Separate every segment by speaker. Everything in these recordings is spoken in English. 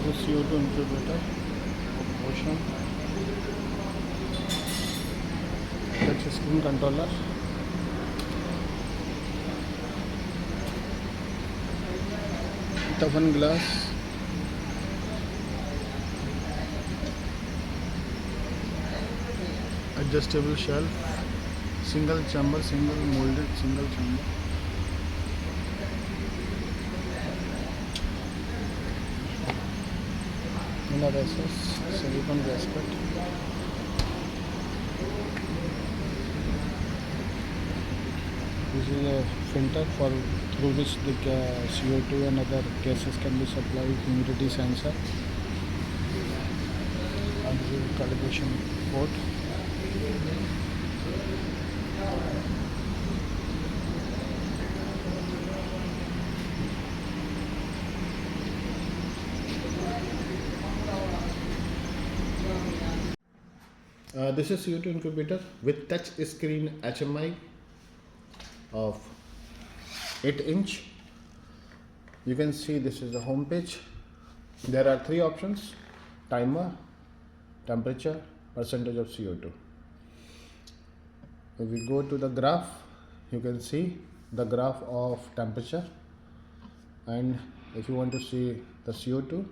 Speaker 1: The CO₂ incubator, ocean, touch screen controller, toughen glass, adjustable shelf, single chamber, single molded, single chamber. Inner access, silicone gasket. This is a filter through which the CO₂ and other gases can be supplied. Humidity sensor. And this is a calibration port. This is CO₂ incubator with touch screen HMI of 8-inch. You can see this is the home page. There are 3 options: timer, temperature, percentage of CO₂. If we go to the graph, you can see the graph of temperature, and if you want to see the CO₂,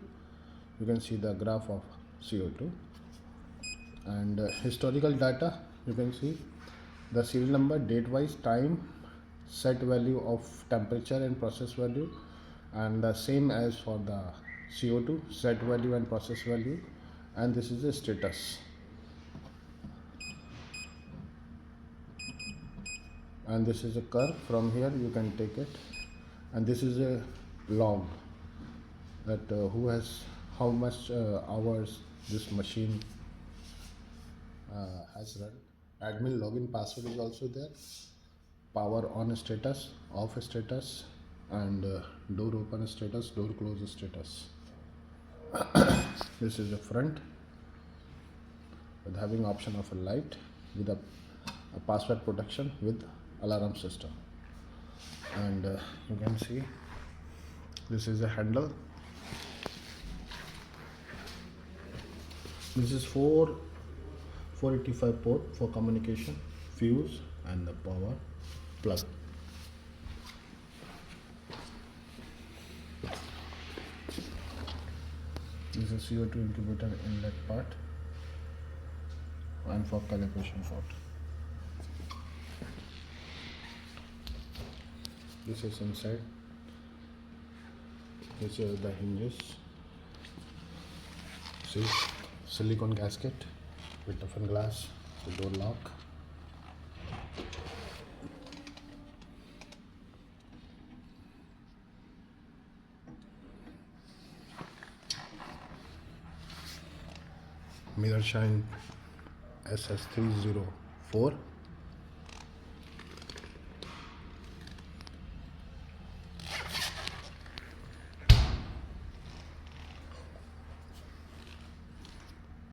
Speaker 1: you can see the graph of CO₂. And historical data, you can see the serial number, date wise, time, set value of temperature and process value, and the same as for the CO₂, set value and process value. And this is the status, and this is a curve. From here you can take it, and this is a log that who has how much hours this machine has run. Admin login password is also there. Power on status, off status, and door open status, door close status. This is the front with having option of a light with a password protection with alarm system. And you can see this is a handle. This is 485 port for communication, fuse, and the power plug. This is CO₂ incubator inlet part and for calibration port. This is inside. This is the hinges. See, silicone gasket with toughen glass, the door lock. Mirror shine SS304.